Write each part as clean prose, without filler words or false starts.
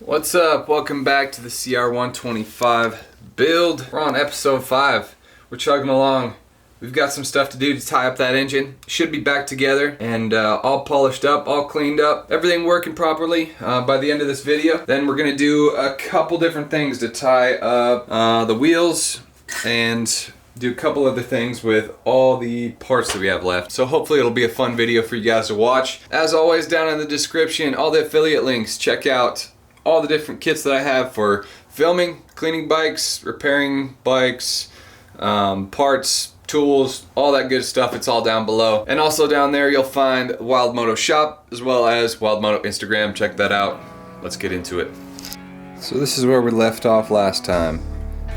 What's up? Welcome back to the CR125 build. We're on episode 5. We're chugging along. We've got some stuff to do to tie up that engine. Should be back together and all polished up, all cleaned up, everything working properly by the end of this video. Then we're gonna do a couple different things to tie up the wheels and do a couple other things with all the parts that we have left. So hopefully it'll be a fun video for you guys to watch. As always, down in the description, all the affiliate links. Check out all the different kits that I have for filming, cleaning bikes, repairing bikes, parts, tools, all that good stuff. It's all down below. And also down there you'll find Wild Moto Shop as well as Wild Moto Instagram. Check that out. Let's get into it. So this is where we left off last time.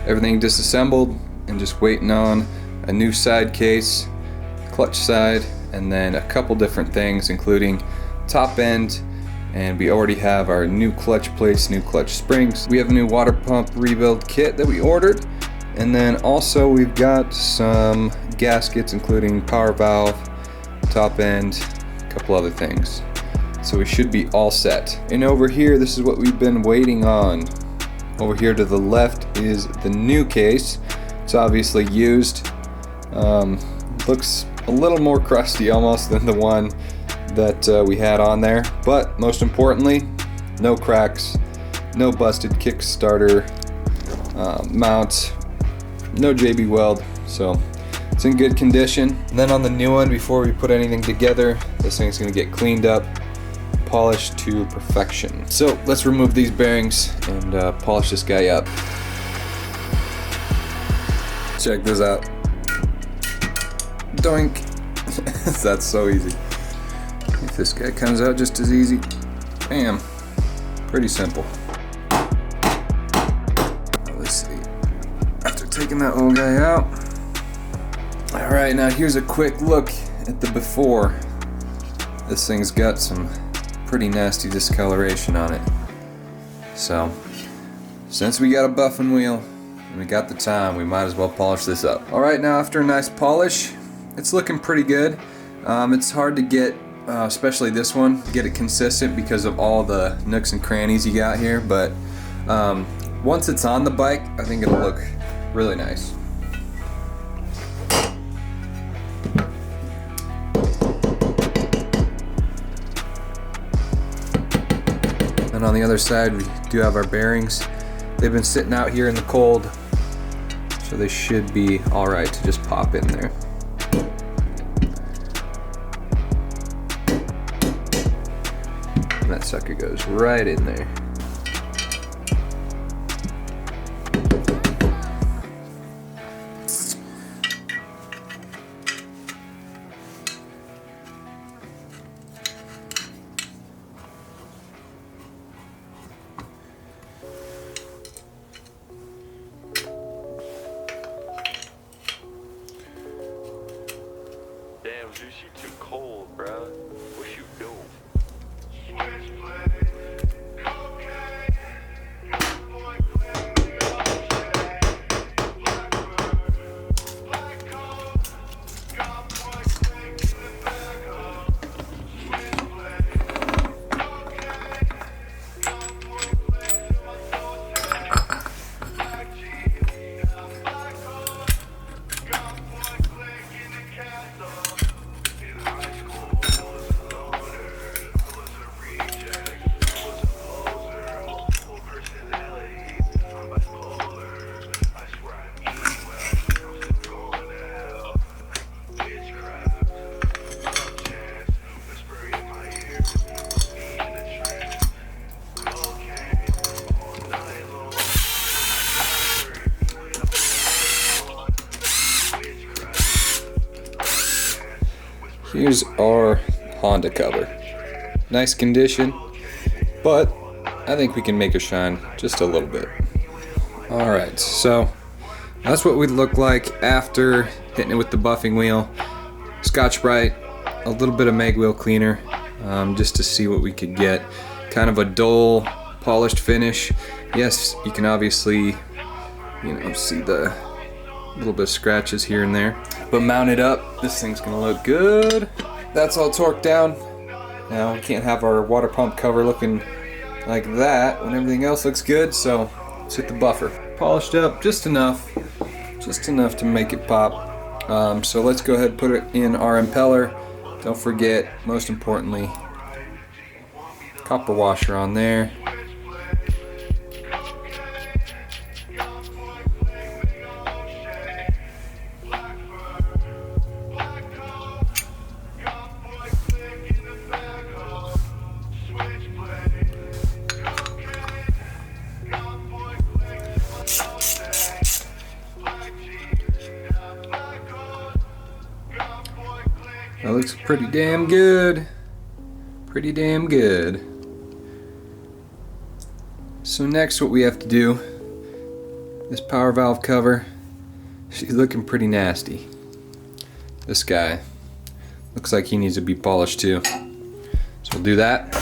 Everything disassembled and just waiting on a new side case, clutch side, and then a couple different things including top end, and we already have our new clutch plates, new clutch springs. We have a new water pump rebuild kit that we ordered, and then also we've got some gaskets including power valve, top end, a couple other things. So we should be all set. And over here, this is what we've been waiting on. Over here to the left is the new case. It's obviously used. Looks a little more crusty almost than the one that we had on there, but most importantly, no cracks, no busted Kickstarter mount, no JB weld, so it's in good condition. And then on the new one, before we put anything together, this thing's gonna get cleaned up, polished to perfection. So let's remove these bearings and polish this guy up. Check this out. Doink. That's so easy. If this guy comes out just as easy, bam, pretty simple. Let's see, after taking that old guy out. Alright, now here's a quick look at the before. This thing's got some pretty nasty discoloration on it. So, since we got a buffing wheel and we got the time, we might as well polish this up. Alright, now after a nice polish, it's looking pretty good. It's hard to get especially this one, get it consistent because of all the nooks and crannies you got here, but once it's on the bike, I think it'll look really nice. And on the other side, we do have our bearings. They've been sitting out here in the cold, so they should be alright to just pop in there. That sucker goes right in there. Damn, Zeus, you too cold, bruh. What you doing? Here's our Honda cover. Nice condition, but I think we can make it shine just a little bit. Alright, so that's what we'd look like after hitting it with the buffing wheel. Scotch-Brite, a little bit of mag wheel cleaner, just to see what we could get. Kind of a dull, polished finish. Yes, you can obviously, see the little bit of scratches here and there. But mounted up, this thing's gonna look good. That's all torqued down. Now we can't have our water pump cover looking like that when everything else looks good. So let's hit the buffer. Polished up just enough to make it pop. So let's go ahead and put it in our impeller. Don't forget, most importantly, copper washer on there. That looks pretty damn good. Pretty damn good. So next what we have to do, this power valve cover, she's looking pretty nasty. This guy looks like he needs to be polished too. So we'll do that.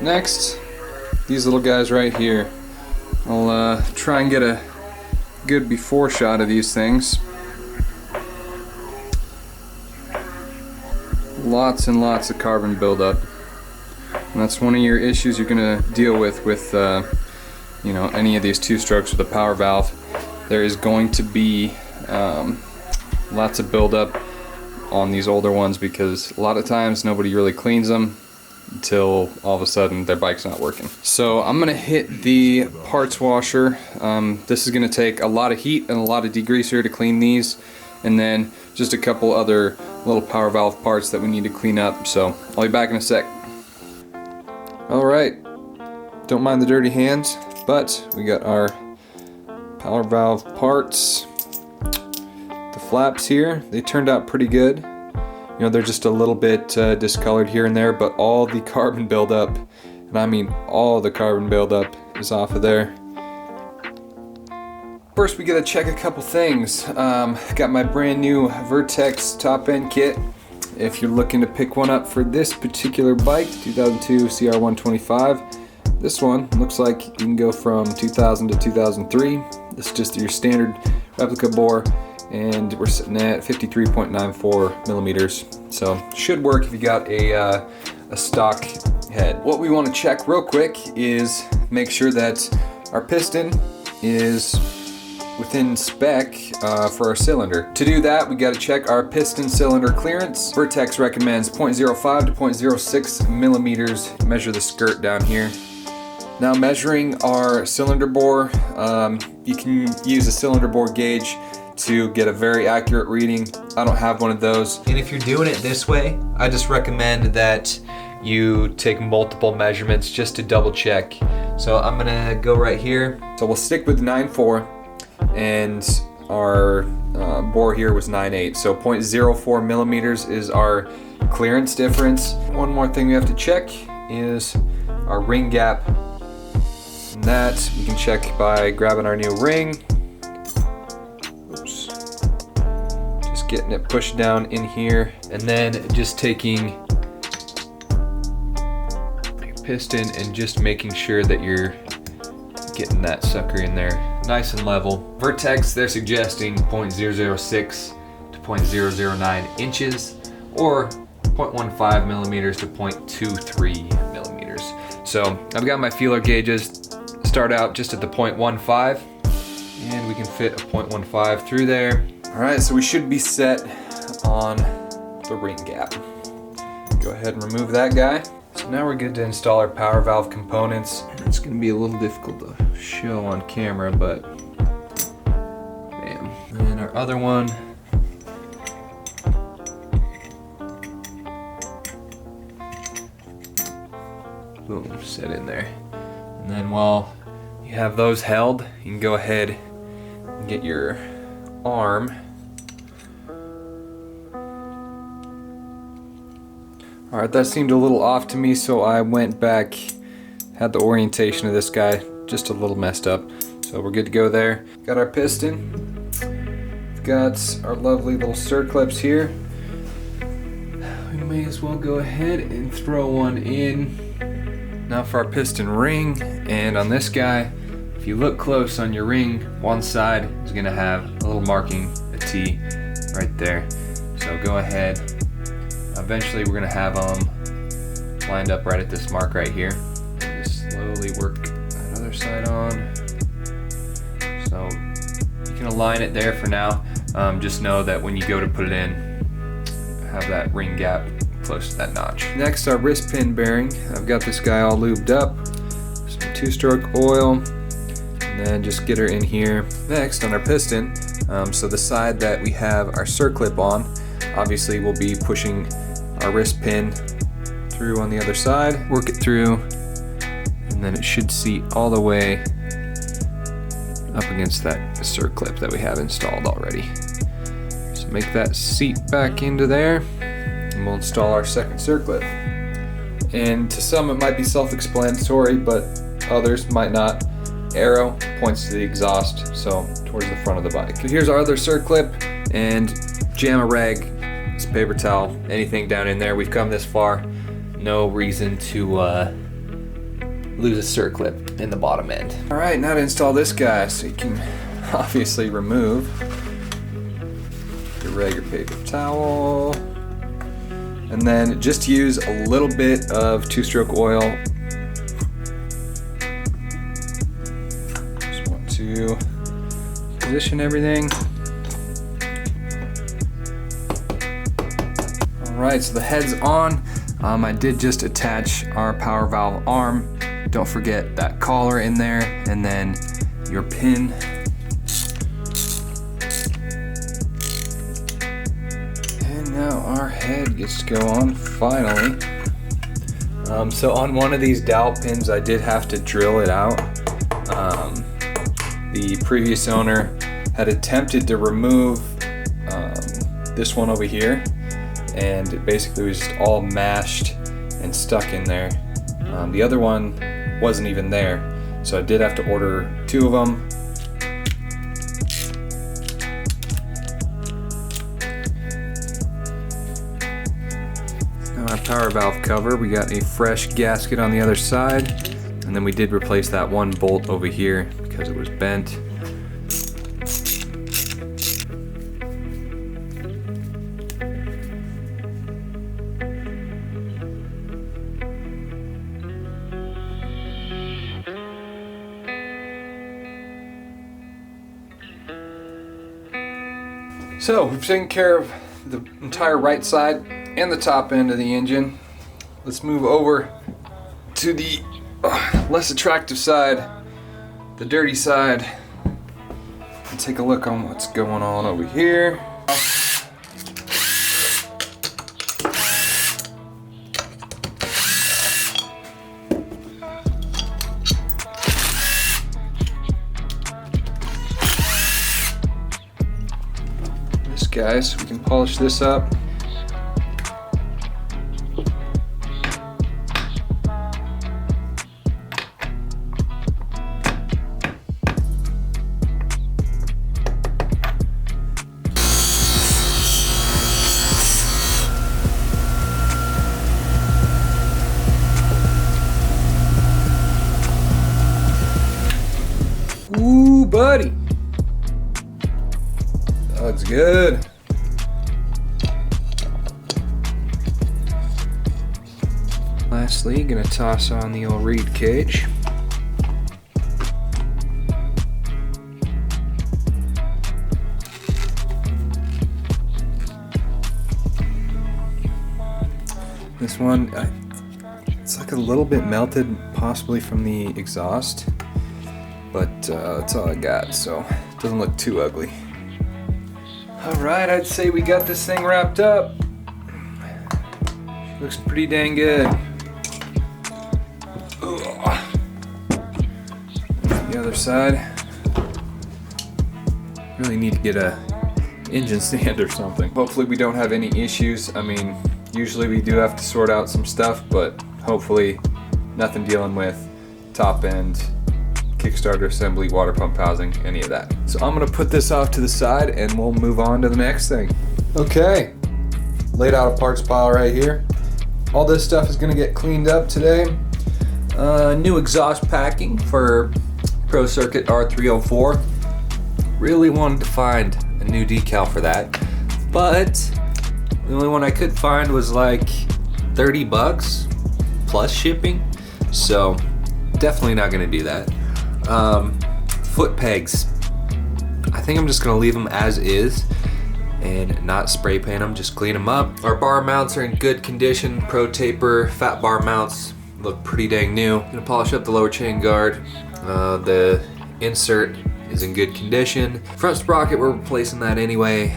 Next, these little guys right here. I'll try and get a good before shot of these things. Lots and lots of carbon buildup, and that's one of your issues you're gonna deal with you know, any of these two strokes with a power valve. There is going to be lots of buildup on these older ones because a lot of times nobody really cleans them until all of a sudden their bike's not working. So I'm gonna hit the parts washer. This is gonna take a lot of heat and a lot of degreaser to clean these, and then just a couple other little power valve parts that we need to clean up. So I'll be back in a sec. Alright, don't mind the dirty hands, but we got our power valve parts. The flaps here, they turned out pretty good. You know, they're just a little bit discolored here and there, but all the carbon buildup, and I mean all the carbon buildup, is off of there. First we gotta check a couple things. Got my brand new Vertex top end kit. If you're looking to pick one up for this particular bike, 2002 CR125, this one looks like you can go from 2000 to 2003. This is just your standard replica bore, and we're sitting at 53.94 millimeters. So should work if you got a stock head. What we want to check real quick is make sure that our piston is within spec for our cylinder. To do that, we got to check our piston cylinder clearance. Vertex recommends 0.05 to 0.06 millimeters. Measure the skirt down here. Now measuring our cylinder bore, you can use a cylinder bore gauge to get a very accurate reading. I don't have one of those. And if you're doing it this way, I just recommend that you take multiple measurements just to double check. So I'm gonna go right here. So we'll stick with 9.4, and our bore here was 9.8. So 0.04 millimeters is our clearance difference. One more thing we have to check is our ring gap. And that we can check by grabbing our new ring. Oops. Just getting it pushed down in here, and then just taking your piston and just making sure that you're getting that sucker in there nice and level. Vertex, they're suggesting 0.006 to 0.009 inches, or 0.15 millimeters to 0.23 millimeters. So I've got my feeler gauges. Start out just at the 0.15, and we can fit a 0.15 through there. All right, so we should be set on the ring gap. Go ahead and remove that guy. So now we're good to install our power valve components. It's gonna be a little difficult to show on camera, but bam. And our other one, boom, set in there. And then while you have those held, you can go ahead and get your arm. Alright, that seemed a little off to me, so I went back, had the orientation of this guy just a little messed up. So we're good to go there. Got our piston. We've got our lovely little circlips here. We may as well go ahead and throw one in. Now for our piston ring, and on this guy, if you look close on your ring, one side is gonna have a little marking, a T, right there. So go ahead, Eventually we're gonna have them lined up right at this mark right here. And just slowly work that other side on. So you can align it there for now. Just know that when you go to put it in, have that ring gap close to that notch. Next, our wrist pin bearing. I've got this guy all lubed up. Some 2-stroke oil, and then just get her in here. Next, on our piston, so the side that we have our circlip on, obviously we'll be pushing our wrist pin through on the other side. Work it through, and then it should seat all the way up against that circlip that we have installed already. So make that seat back into there, and we'll install our second circlip. And to some it might be self-explanatory, but others might not. Arrow points to the exhaust, so towards the front of the bike. So here's our other circlip, and jam a rag, it's a paper towel, anything down in there. We've come this far, no reason to lose a circlip in the bottom end. All right, now to install this guy, so you can obviously remove your rag or paper towel, and then just use a little bit of 2-stroke oil. Just want to position everything. All right, so the head's on. I did just attach our power valve arm. Don't forget that collar in there, and then your pin. And now our head gets to go on finally. So on one of these dowel pins, I did have to drill it out. The previous owner had attempted to remove this one over here, and it basically was just all mashed and stuck in there. The other one wasn't even there, so I did have to order 2 of them. Now our power valve cover, we got a fresh gasket on the other side, and then we did replace that one bolt over here because it was bent. So we've taken care of the entire right side and the top end of the engine. Let's move over to the less attractive side, the dirty side, and take a look on what's going on over here. Guys, we can polish this up. Ooh, buddy. That's good. Lastly, gonna toss on the old reed cage. This one, it's like a little bit melted, possibly from the exhaust, but that's all I got, so it doesn't look too ugly. Alright, I'd say we got this thing wrapped up. Looks pretty dang good. The other side. Really need to get a engine stand or something. Hopefully we don't have any issues. I mean, usually we do have to sort out some stuff, but hopefully nothing dealing with top end, Kickstarter assembly, water pump housing, any of that. So I'm gonna put this off to the side and we'll move on to the next thing. Okay, laid out a parts pile right here. All this stuff is gonna get cleaned up today. New exhaust packing for Pro Circuit R304. Really wanted to find a new decal for that, but The only one I could find was like 30 bucks plus shipping. So definitely not gonna do that. Foot pegs. I think I'm just gonna leave them as is and not spray paint them, just clean them up. Our bar mounts are in good condition. Pro Taper fat bar mounts look pretty dang new. Gonna polish up the lower chain guard. The insert is in good condition. Front sprocket, we're replacing that anyway.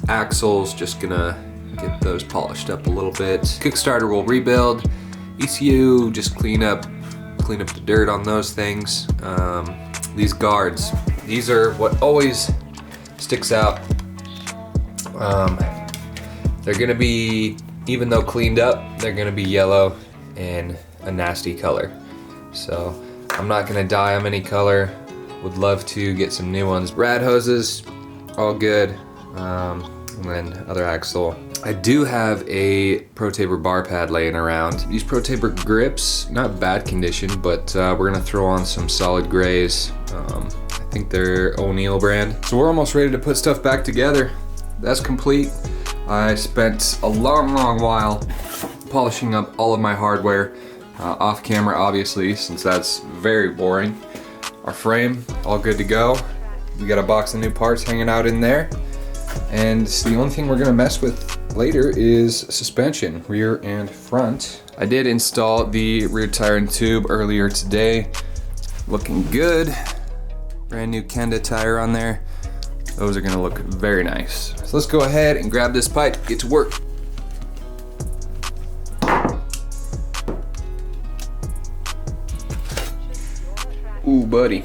Axles, just gonna get those polished up a little bit. Kickstarter will rebuild. ECU, just clean up the dirt on those things. These guards, these are what always sticks out. They're gonna be, even though cleaned up, they're gonna be yellow and a nasty color. So I'm not gonna dye them any color. Would love to get some new ones. Rad hoses, all good. And then other axle. I do have a Pro Taper bar pad laying around. These Pro Taper grips, not bad condition, but we're gonna throw on some solid grays. I think they're O'Neill brand. So we're almost ready to put stuff back together. That's complete. I spent a long while polishing up all of my hardware, off camera obviously, since that's very boring. Our frame, all good to go. We got a box of new parts hanging out in there. And the only thing we're gonna mess with later is suspension, rear and front. I did install the rear tire and tube earlier today. Looking good. Brand new Kenda tire on there. Those are gonna look very nice. So let's go ahead and grab this pipe, get to work. Ooh, buddy.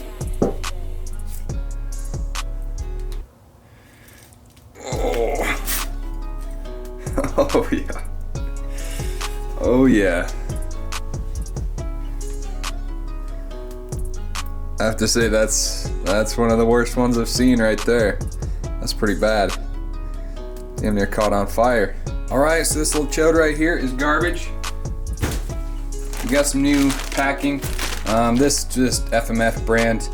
Oh yeah. Oh yeah. I have to say that's one of the worst ones I've seen right there. That's pretty bad. Damn near caught on fire. Alright, so this little chode right here is garbage. We got some new packing. This just FMF brand.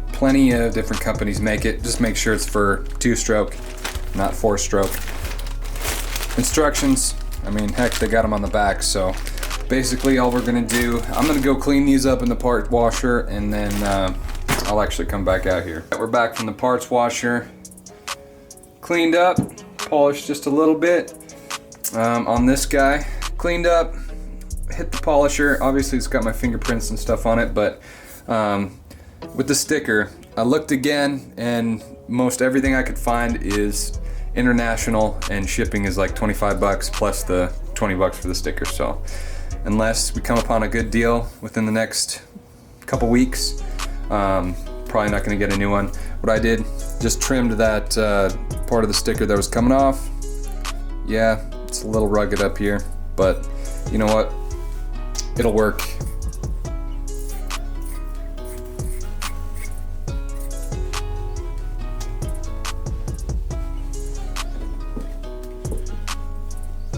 Plenty of different companies make it. Just make sure it's for 2-stroke, not 4-stroke. Instructions, I mean, heck, they got them on the back. So basically all we're gonna do, I'm gonna go clean these up in the part washer, and then I'll actually come back out here. We're back from the parts washer. Cleaned up, polished just a little bit on this guy. Cleaned up, hit the polisher. Obviously it's got my fingerprints and stuff on it, but with the sticker, I looked again, and most everything I could find is international, and shipping is like 25 bucks plus the 20 bucks for the sticker. So unless we come upon a good deal within the next couple weeks, probably not gonna get a new one. What I did, just trimmed that part of the sticker that was coming off. Yeah, it's a little rugged up here, but you know what? It'll work.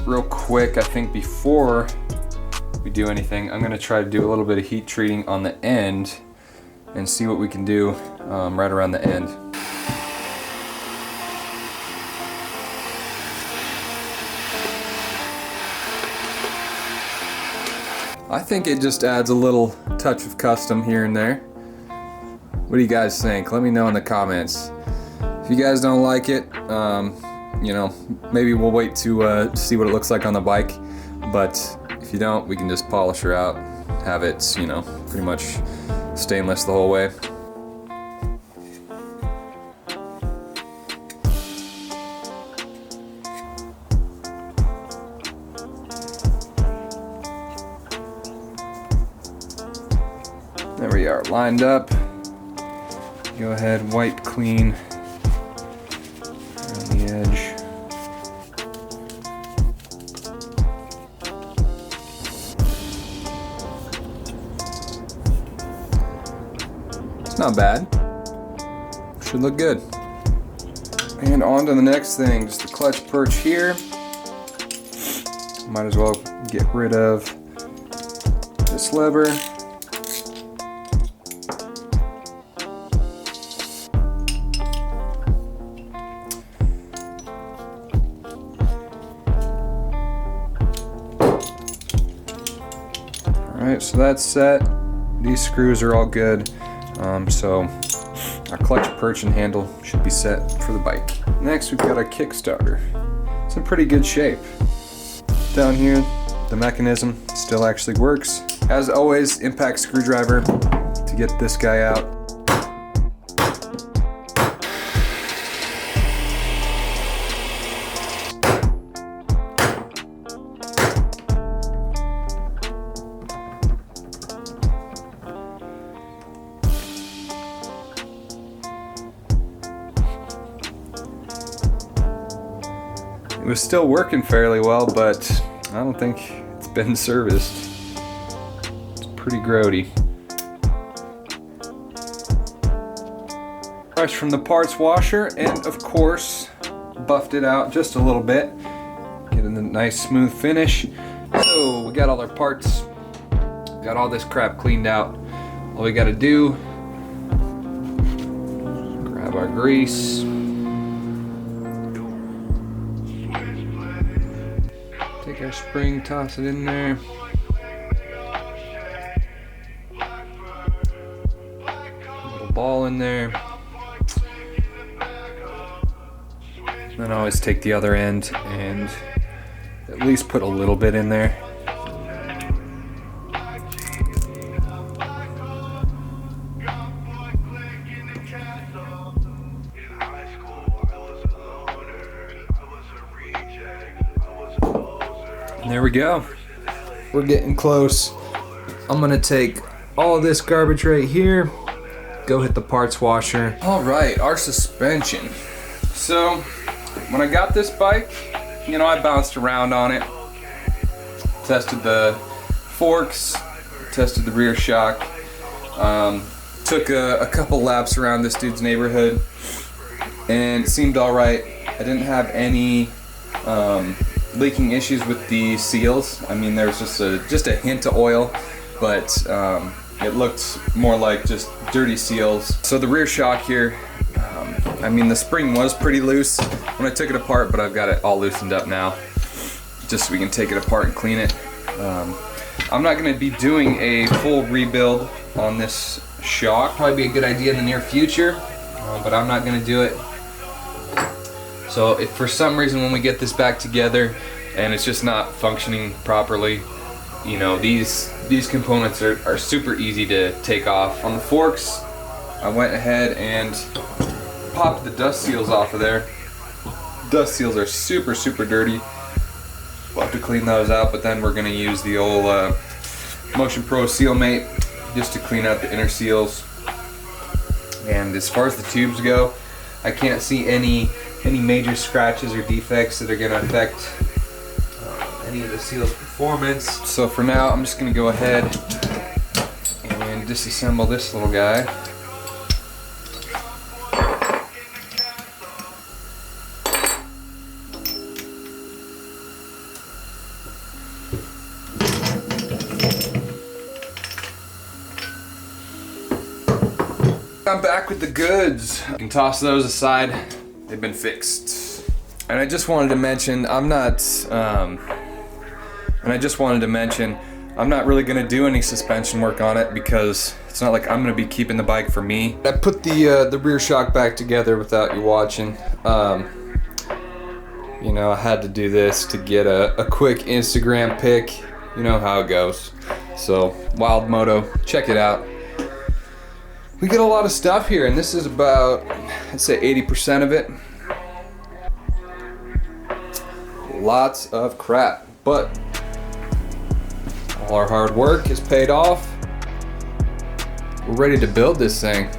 Real quick, I think before we do anything, I'm gonna try to do a little bit of heat treating on the end and see what we can do right around the end. I think it just adds a little touch of custom here and there. What do you guys think? Let me know in the comments. If you guys don't like it, you know, maybe we'll wait to see what it looks like on the bike. But if you don't, we can just polish her out, have it, you know, pretty much stainless the whole way. There we are, lined up. Go ahead, wipe clean around the edge. It's not bad. Should look good. And on to the next thing, just the clutch perch here. Might as well get rid of this lever. Alright, so that's set. These screws are all good. So our clutch perch and handle should be set for the bike. Next, we've got our Kickstarter. It's in pretty good shape. Down here, the mechanism still actually works. As always, impact screwdriver to get this guy out. It was still working fairly well, but I don't think it's been serviced. It's pretty grody. Brush from the parts washer, and of course, buffed it out just a little bit, getting the nice smooth finish. So we got all our parts, got all this crap cleaned out. All we gotta do, grab our grease. Take our spring, toss it in there. Little ball in there. Then I always take the other end and at least put a little bit in there. There we go. We're getting close. I'm gonna take all this garbage right here, go hit the parts washer. All right, our suspension. So when I got this bike, you know, I bounced around on it, tested the forks, tested the rear shock, took a couple laps around this dude's neighborhood, and it seemed all right. I didn't have any leaking issues with the seals. I mean, there was just a hint of oil, but it looked more like just dirty seals. So the rear shock here, I mean, the spring was pretty loose when I took it apart, but I've got it all loosened up now, just so we can take it apart and clean it. I'm not going to be doing a full rebuild on this shock. Probably be a good idea in the near future, but I'm not going to do it. So if for some reason when we get this back together and it's just not functioning properly, you know, these components are super easy to take off. On the forks, I went ahead and popped the dust seals off of there. Dust seals are super dirty. We'll have to clean those out, but then we're gonna use the old Motion Pro Seal Mate just to clean out the inner seals. And as far as the tubes go, I can't see any major scratches or defects that are going to affect any of the seal's performance. So for now, I'm just going to go ahead and disassemble this little guy. I'm back with the goods. You can toss those aside. They've been fixed. And I just wanted to mention, I'm not really gonna do any suspension work on it because it's not like I'm gonna be keeping the bike for me. I put the rear shock back together without you watching. You know, I had to do this to get a quick Instagram pic. You know how it goes. So, Wild Moto, check it out. We get a lot of stuff here, and this is about, I'd say 80% of it. Lots of crap, but all our hard work is paid off. We're ready to build this thing.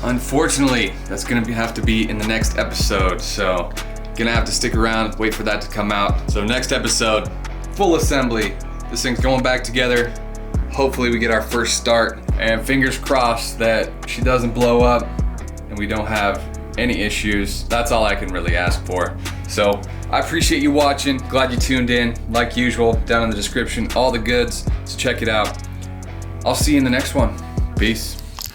Unfortunately, that's gonna have to be in the next episode, so gonna have to stick around, wait for that to come out. So next episode, full assembly. This thing's going back together. Hopefully we get our first start, and fingers crossed that she doesn't blow up and we don't have any issues. That's all I can really ask for. So I appreciate you watching. Glad you tuned in. Like usual, down in the description, all the goods, so check it out. I'll see you in the next one. Peace.